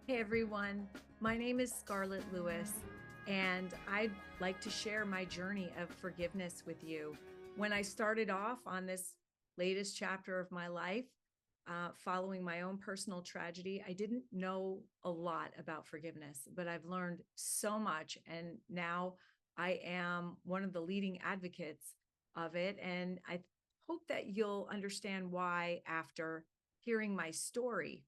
Hey everyone, my name is Scarlett Lewis, and I'd like to share my journey of forgiveness with you. When I started off on this latest chapter of my life, following my own personal tragedy, I didn't know a lot about forgiveness, but I've learned so much. And now I am one of the leading advocates of it. And I hope that you'll understand why after hearing my story.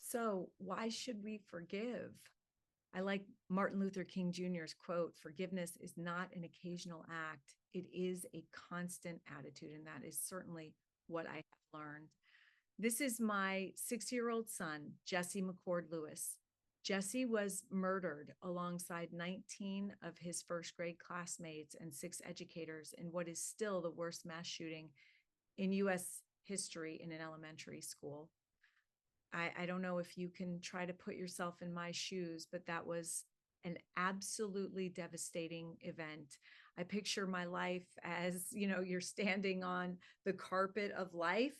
So, why should we forgive? I like Martin Luther King Jr.'s quote: forgiveness is not an occasional act, it is a constant attitude. And that is certainly what I have learned. This is my 6-year-old son, Jesse McCord Lewis. Jesse was murdered alongside 19 of his first grade classmates and 6 educators in what is still the worst mass shooting in US history in an elementary school. I don't know if you can try to put yourself in my shoes, but that was an absolutely devastating event. I picture my life as, you're standing on the carpet of life,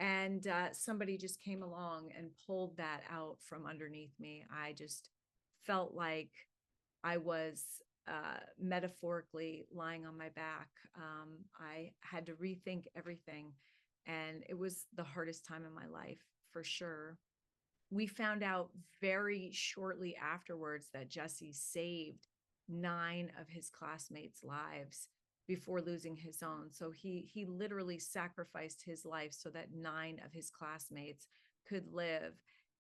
and somebody just came along and pulled that out from underneath me. I just felt like I was metaphorically lying on my back. I had to rethink everything, and it was the hardest time in my life for sure. We found out very shortly afterwards that Jesse saved 9 of his classmates' lives before losing his own. So he literally sacrificed his life so that 9 of his classmates could live.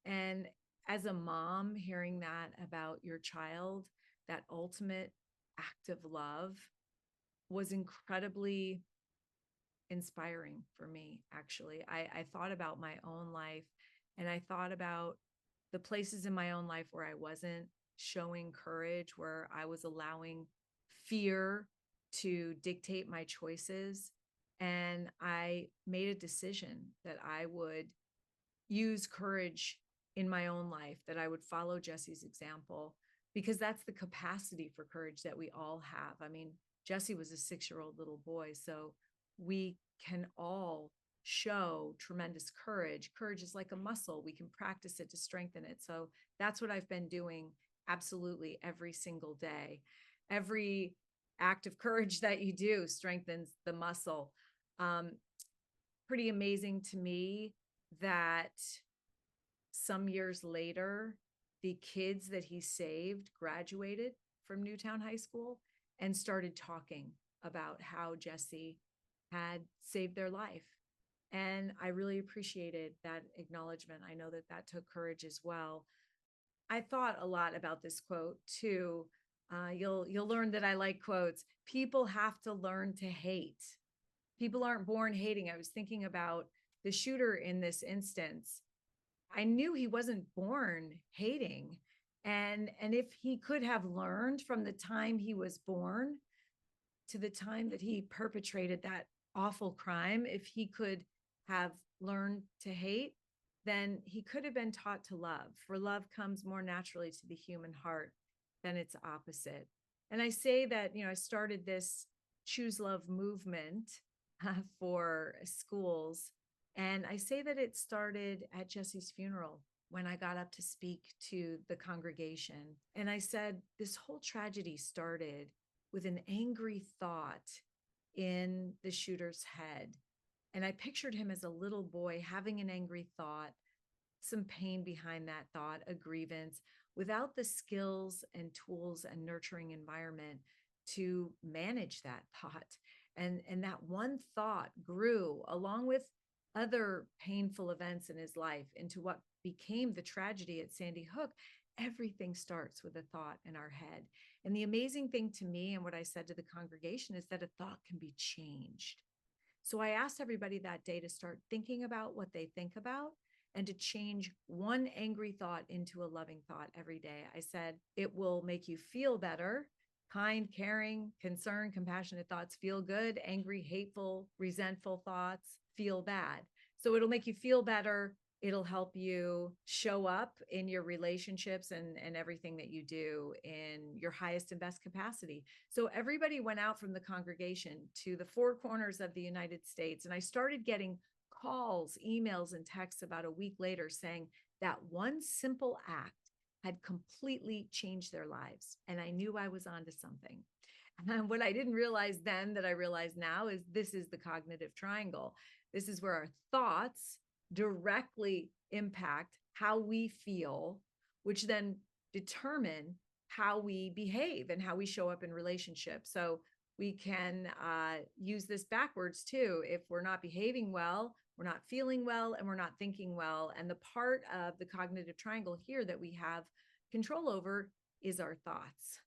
And as a mom, hearing that about your child, that ultimate act of love, was incredibly inspiring for me, actually. I thought about my own life, and I thought about the places in my own life where I wasn't showing courage, where I was allowing fear to dictate my choices. And I made a decision that I would use courage in my own life, that I would follow Jesse's example, because that's the capacity for courage that we all have. I mean, Jesse was a 6-year-old little boy, so we can all show tremendous courage. Courage is like a muscle, we can practice it to strengthen it. So that's what I've been doing absolutely every single day. Every act of courage that you do strengthens the muscle. Um, Pretty amazing to me that some years later, the kids that he saved graduated from Newtown High School and started talking about how Jesse had saved their life. And I really appreciated that acknowledgement. I know that that took courage as well. I thought a lot about this quote too. You'll learn that I like quotes. People have to learn to hate. People aren't born hating. I was thinking about the shooter in this instance. I knew he wasn't born hating. And if he could have learned from the time he was born to the time that he perpetrated that awful crime, if he could have learned to hate, then he could have been taught to love. For love comes more naturally to the human heart than its opposite. And I say that, I started this Choose Love movement for schools. And I say that it started at Jesse's funeral when I got up to speak to the congregation. And I said, this whole tragedy started with an angry thought in the shooter's head. And I pictured him as a little boy having an angry thought, some pain behind that thought, a grievance, without the skills and tools and nurturing environment to manage that thought. And that one thought grew along with other painful events in his life into what became the tragedy at Sandy Hook. Everything starts with a thought in our head. And the amazing thing to me, and what I said to the congregation, is that a thought can be changed. So I asked everybody that day to start thinking about what they think about and to change one angry thought into a loving thought every day. I said, it will make you feel better. Kind, caring, concerned, compassionate thoughts feel good. Angry, hateful, resentful thoughts feel bad. So it'll make you feel better. It'll help you show up in your relationships and everything that you do in your highest and best capacity. So everybody went out from the congregation to the 4 corners of the United States. And I started getting calls, emails, and texts about a week later saying that one simple act had completely changed their lives. And I knew I was onto something. And what I didn't realize then that I realize now is this is the cognitive triangle. This is where our thoughts directly impact how we feel, which then determine how we behave and how we show up in relationships. So we can use this backwards too. If we're not behaving well, we're not feeling well, and we're not thinking well. And the part of the cognitive triangle here that we have control over is our thoughts.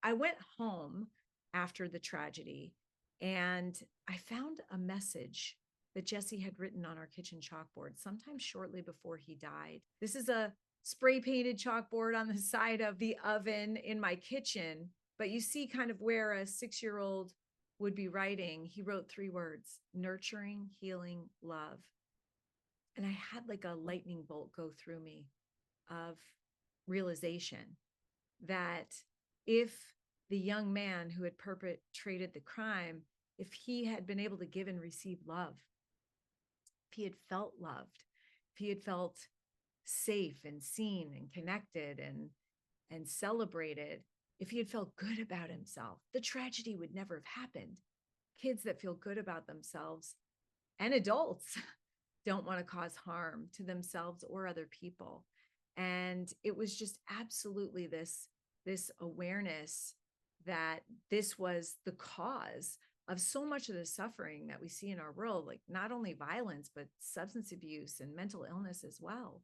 I went home after the tragedy and I found a message that Jesse had written on our kitchen chalkboard sometime shortly before he died. This is a spray painted chalkboard on the side of the oven in my kitchen, but you see kind of where a 6-year-old would be writing. He wrote 3 words: nurturing, healing, love. And I had like a lightning bolt go through me of realization that if the young man who had perpetrated the crime, if he had been able to give and receive love, if he had felt loved, if he had felt safe and seen and connected and celebrated, if he had felt good about himself, the tragedy would never have happened. Kids that feel good about themselves, and adults, don't want to cause harm to themselves or other people. And it was just absolutely this awareness that this was the cause of so much of the suffering that we see in our world, like not only violence, but substance abuse and mental illness as well.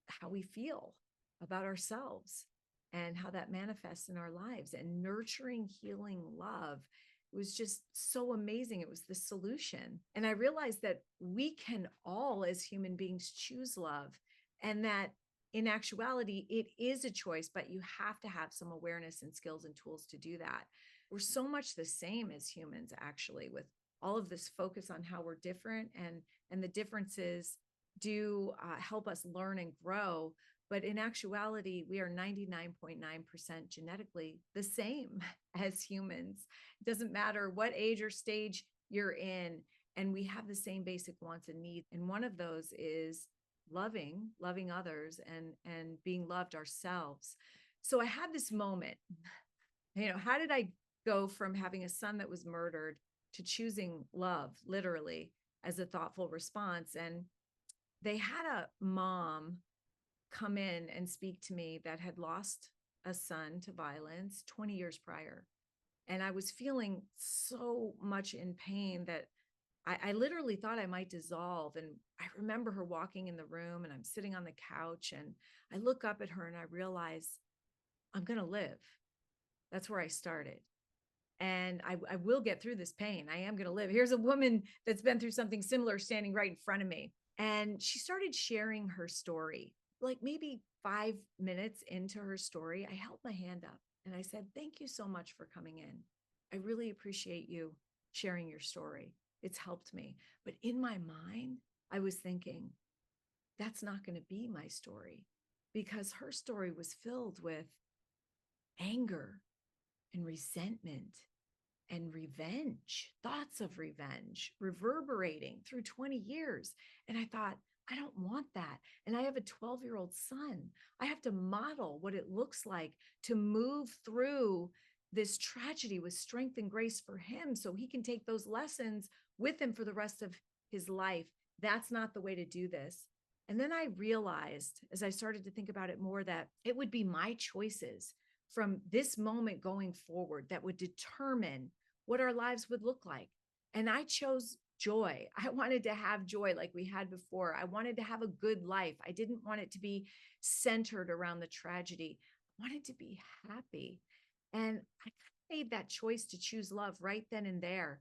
How we feel about ourselves and how that manifests in our lives, and nurturing, healing, love. It was just so amazing. It was the solution. And I realized that we can all, as human beings, choose love, and that in actuality, it is a choice, but you have to have some awareness and skills and tools to do that. We're so much the same as humans, actually, with all of this focus on how we're different, and the differences do help us learn and grow. But in actuality, we are 99.9% genetically the same as humans. It doesn't matter what age or stage you're in, and we have the same basic wants and needs. And one of those is loving others, and being loved ourselves. So I had this moment, how did I go from having a son that was murdered to choosing love, literally, as a thoughtful response? And they had a mom come in and speak to me that had lost a son to violence 20 years prior. And I was feeling so much in pain that I literally thought I might dissolve. And I remember her walking in the room, and I'm sitting on the couch, and I look up at her and I realize I'm going to live. That's where I started. And I will get through this pain. I am going to live. Here's a woman that's been through something similar standing right in front of me. And she started sharing her story. Like maybe 5 minutes into her story, I held my hand up and I said, "Thank you so much for coming in. I really appreciate you sharing your story. It's helped me." But in my mind, I was thinking, that's not going to be my story, because her story was filled with anger and resentment and revenge, thoughts of revenge reverberating through 20 years. And I thought, I don't want that. And I have a 12-year-old son. I have to model what it looks like to move through this tragedy with strength and grace for him, so he can take those lessons with him for the rest of his life. That's not the way to do this. And then I realized, as I started to think about it more, that it would be my choices from this moment going forward that would determine what our lives would look like. And I chose joy. I wanted to have joy like we had before. I wanted to have a good life. I didn't want it to be centered around the tragedy. I wanted to be happy. And I made that choice to choose love right then and there.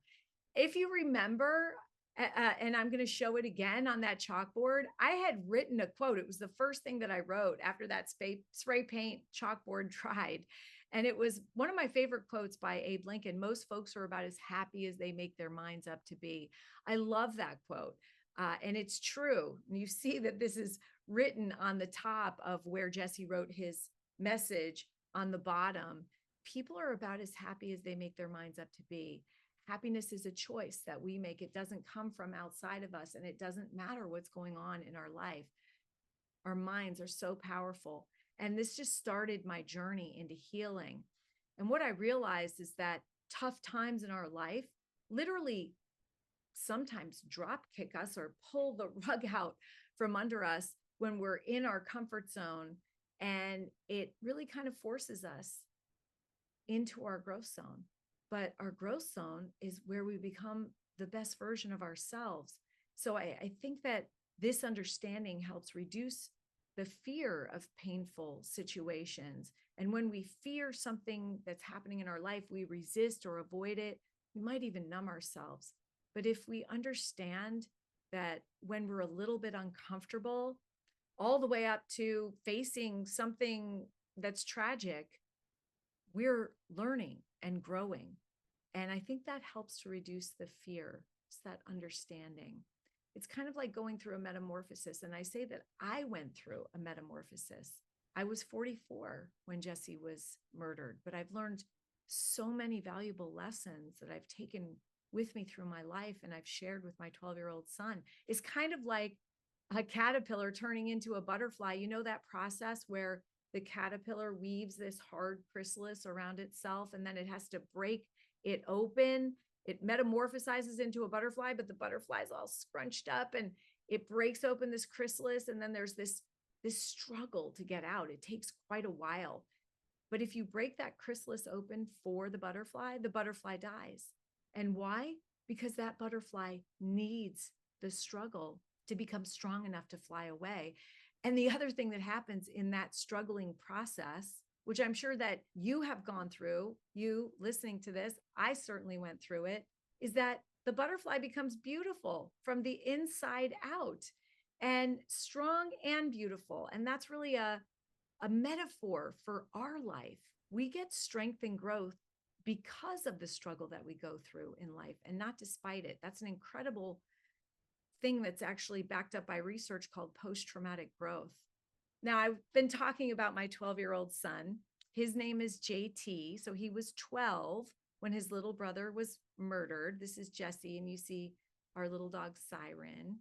If you remember, and I'm going to show it again on that chalkboard, I had written a quote. It was the first thing that I wrote after that spray paint chalkboard dried. And it was one of my favorite quotes by Abe Lincoln: "Most folks are about as happy as they make their minds up to be." I love that quote. And it's true. And you see that this is written on the top of where Jesse wrote his message on the bottom. People are about as happy as they make their minds up to be. Happiness is a choice that we make. It doesn't come from outside of us, and it doesn't matter what's going on in our life. Our minds are so powerful. And this just started my journey into healing. And what I realized is that tough times in our life literally sometimes drop kick us or pull the rug out from under us when we're in our comfort zone. And it really kind of forces us into our growth zone. But our growth zone is where we become the best version of ourselves. So I think that this understanding helps reduce the fear of painful situations. And when we fear something that's happening in our life, we resist or avoid it. We might even numb ourselves. But if we understand that when we're a little bit uncomfortable, all the way up to facing something that's tragic, we're learning and growing. And I think that helps to reduce the fear. It's that understanding. It's kind of like going through a metamorphosis. And I say that I went through a metamorphosis. I was 44 when Jesse was murdered, but I've learned so many valuable lessons that I've taken with me through my life and I've shared with my 12-year-old son. It's kind of like a caterpillar turning into a butterfly. You know that process where the caterpillar weaves this hard chrysalis around itself and then it has to break it open. It metamorphosizes into a butterfly, but the butterfly's all scrunched up and it breaks open this chrysalis. And then there's this struggle to get out. It takes quite a while. But if you break that chrysalis open for the butterfly dies. And why? Because that butterfly needs the struggle to become strong enough to fly away. And the other thing that happens in that struggling process, which I'm sure that you have gone through, you listening to this, I certainly went through it, is that the butterfly becomes beautiful from the inside out and strong and beautiful. And that's really a metaphor for our life. We get strength and growth because of the struggle that we go through in life and not despite it. That's an incredible thing that's actually backed up by research called post-traumatic growth. Now, I've been talking about my 12-year-old son. His name is JT. So he was 12 when his little brother was murdered. This is Jesse, and you see our little dog Siren.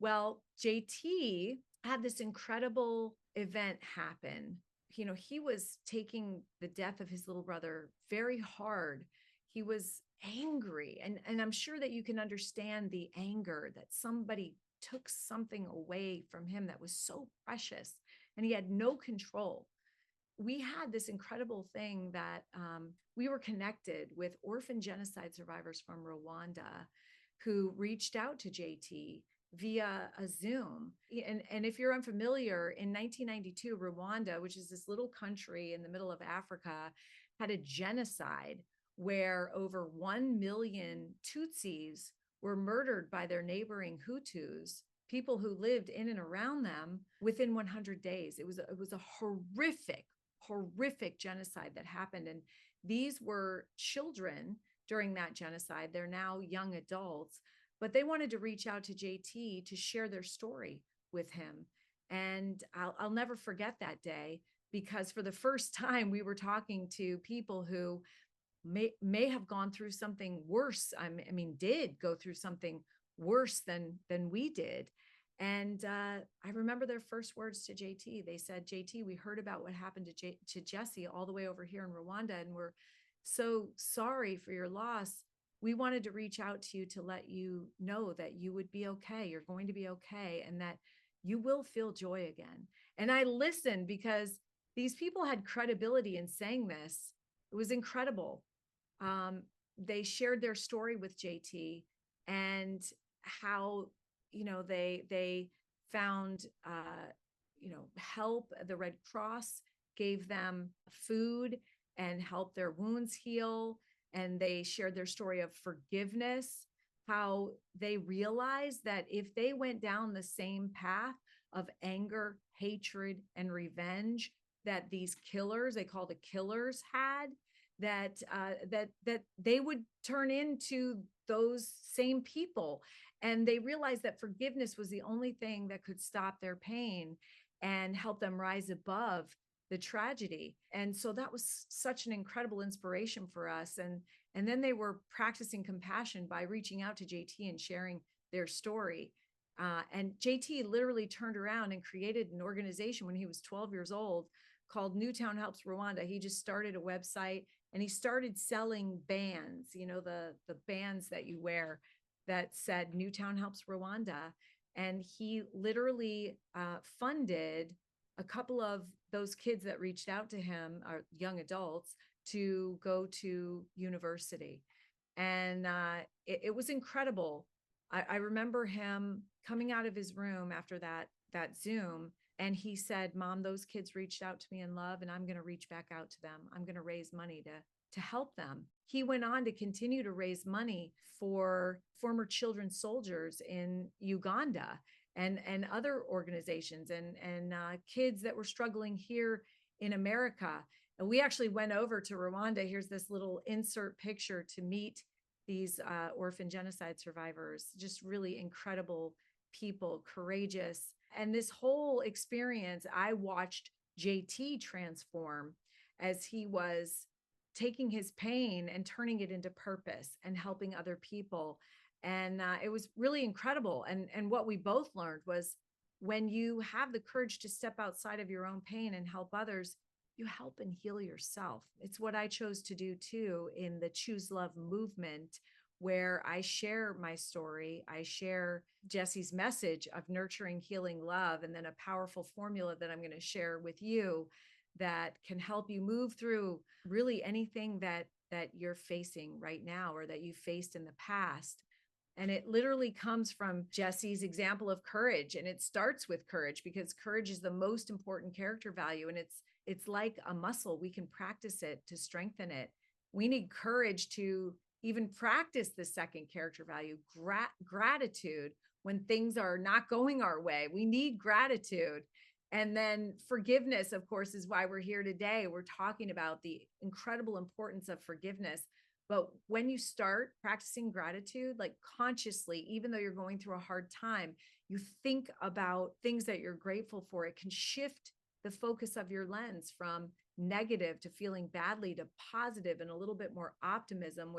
Well, JT had this incredible event happen. You know, he was taking the death of his little brother very hard. He was angry. And I'm sure that you can understand the anger that somebody took something away from him that was so precious and he had no control. We had this incredible thing that we were connected with orphan genocide survivors from Rwanda who reached out to JT via a Zoom. And if you're unfamiliar, in 1992, Rwanda, which is this little country in the middle of Africa, had a genocide where over 1 million Tutsis were murdered by their neighboring Hutus, people who lived in and around them, within 100 days. It was a horrific genocide that happened. And these were children during that genocide. They're now young adults, but they wanted to reach out to JT to share their story with him. And I'll never forget that day, because for the first time we were talking to people who may have gone through something worse. I mean, did go through something worse than we did. And I remember their first words to JT. They said, JT, we heard about what happened to Jesse all the way over here in Rwanda, and we're so sorry for your loss. We wanted to reach out to you to let you know that you would be okay. You're going to be okay, and that you will feel joy again. And I listened because these people had credibility in saying this. It was incredible. They shared their story with JT and how, you know, they found, help. The Red Cross gave them food and helped their wounds heal. And they shared their story of forgiveness, how they realized that if they went down the same path of anger, hatred, and revenge that these killers, they call the killers, had, that they would turn into those same people. And they realized that forgiveness was the only thing that could stop their pain and help them rise above the tragedy. And so that was such an incredible inspiration for us. And then they were practicing compassion by reaching out to JT and sharing their story. And JT literally turned around and created an organization when he was 12 years old called Newtown Helps Rwanda. He just started a website and he started selling bands, the bands that you wear that said Newtown Helps Rwanda. And he literally funded a couple of those kids that reached out to him, or young adults, to go to university. And it was incredible. I remember him coming out of his room after that Zoom, and he said, "Mom, those kids reached out to me in love, and I'm going to reach back out to them. I'm going to raise money to help them." He went on to continue to raise money for former children's soldiers in Uganda and other organizations and kids that were struggling here in America. And we actually went over to Rwanda. Here's this little insert picture to meet these orphan genocide survivors, just really incredible people, courageous. And this whole experience, I watched JT transform as he was taking his pain and turning it into purpose and helping other people. And it was really incredible. And what we both learned was when you have the courage to step outside of your own pain and help others, you help and heal yourself. It's what I chose to do too in the Choose Love movement, where I share my story. I share Jesse's message of nurturing, healing, love, and then a powerful formula that I'm going to share with you that can help you move through really anything that you're facing right now or that you faced in the past. And it literally comes from Jesse's example of courage. And it starts with courage because courage is the most important character value. And it's like a muscle. We can practice it to strengthen it. We need courage to even practice the second character value, gratitude, when things are not going our way. We need gratitude. And then forgiveness, of course, is why we're here today. We're talking about the incredible importance of forgiveness. But when you start practicing gratitude, like consciously, even though you're going through a hard time, you think about things that you're grateful for. It can shift the focus of your lens from negative to feeling badly to positive and a little bit more optimism,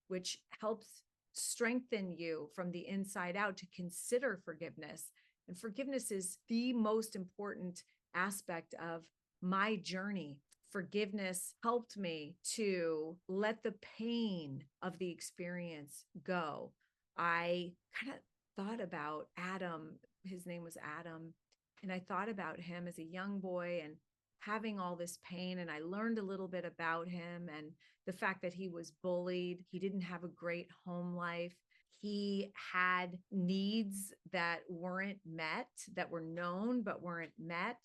which helps strengthen you from the inside out to consider forgiveness. And forgiveness is the most important aspect of my journey. Forgiveness helped me to let the pain of the experience go. I kind of thought about Adam. His name was Adam. And I thought about him as a young boy and having all this pain. And I learned a little bit about him and the fact that he was bullied. He didn't have a great home life. He had needs that weren't met, that were known but weren't met.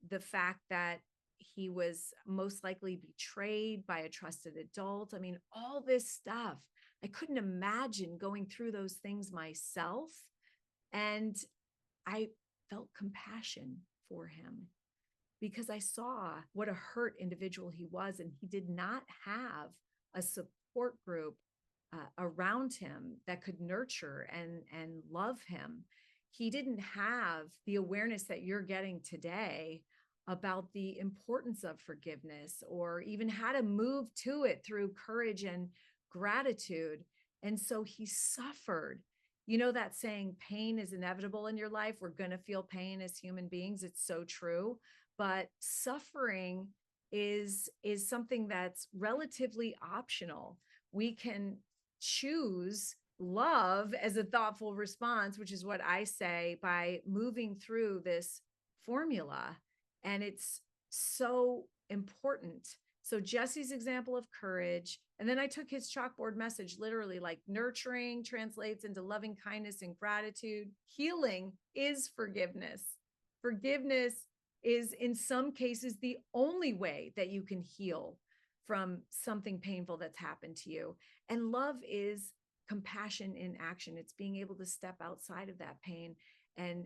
The fact that he was most likely betrayed by a trusted adult. I mean, all this stuff. I couldn't imagine going through those things myself. And I felt compassion for him because I saw what a hurt individual he was, and he did not have a support group around him that could nurture and love him. He didn't have the awareness that you're getting today about the importance of forgiveness or even how to move to it through courage and gratitude. And so he suffered. You know that saying, pain is inevitable in your life. We're going to feel pain as human beings. It's so true. But suffering is something that's relatively optional. We can choose love as a thoughtful response, which is what I say, by moving through this formula. And it's so important. So Jesse's example of courage, and then I took his chalkboard message literally, like nurturing translates into loving kindness and gratitude. Healing is forgiveness. Forgiveness is in some cases the only way that you can heal from something painful that's happened to you. And love is compassion in action. It's being able to step outside of that pain and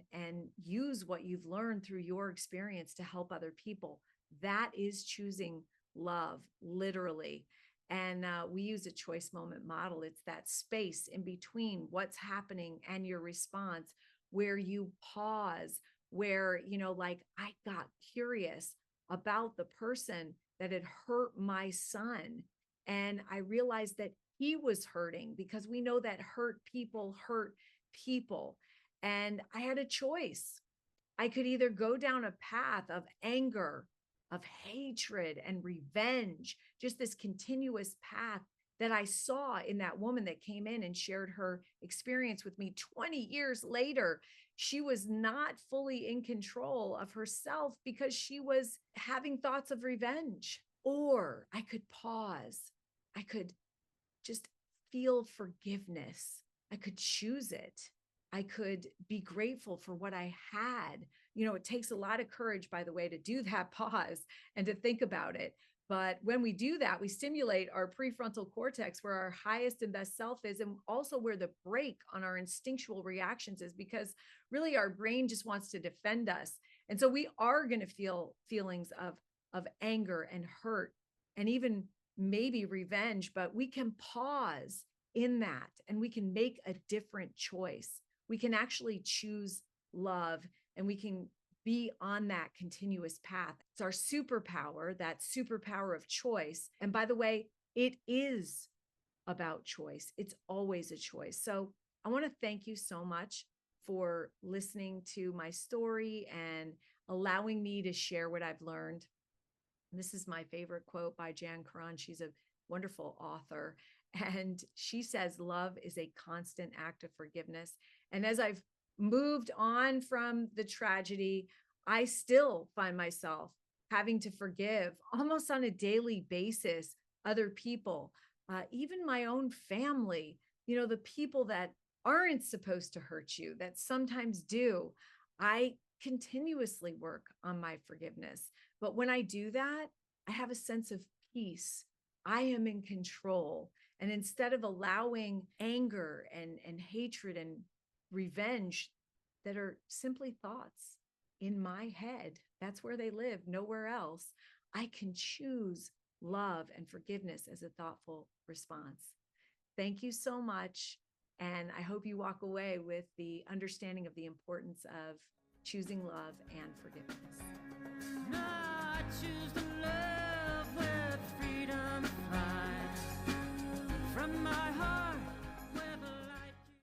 use what you've learned through your experience to help other people. That is choosing love, literally. And we use a choice moment model. It's that space in between what's happening and your response, where you pause, where, like I got curious about the person that had hurt my son. And I realized that he was hurting, because we know that hurt people hurt people. And I had a choice. I could either go down a path of anger of hatred and revenge, just this continuous path that I saw in that woman that came in and shared her experience with me 20 years later. She was not fully in control of herself because she was having thoughts of revenge. Or I could pause. I could just feel forgiveness. I could choose it. I could be grateful for what I had. It takes a lot of courage, by the way, to do that pause and to think about it. But when we do that, we stimulate our prefrontal cortex where our highest and best self is, and also where the brake on our instinctual reactions is, because really our brain just wants to defend us. And so we are going to feel feelings of anger and hurt and even maybe revenge, but we can pause in that and we can make a different choice. We can actually choose love, and we can be on that continuous path. It's our superpower, that superpower of choice. And by the way, it is about choice. It's always a choice. So I want to thank you so much for listening to my story and allowing me to share what I've learned. This is my favorite quote by Jan Karan. She's a wonderful author. And she says, love is a constant act of forgiveness. And as I've moved on from the tragedy, I still find myself having to forgive almost on a daily basis other people, even my own family, the people that aren't supposed to hurt you, that sometimes do. I continuously work on my forgiveness. But when I do that, I have a sense of peace. I am in control. And instead of allowing anger and hatred and revenge that are simply thoughts in my head, that's where they live, nowhere else, I can choose love and forgiveness as a thoughtful response. Thank you so much. And I hope you walk away with the understanding of the importance of choosing love and forgiveness. No, I choose to love.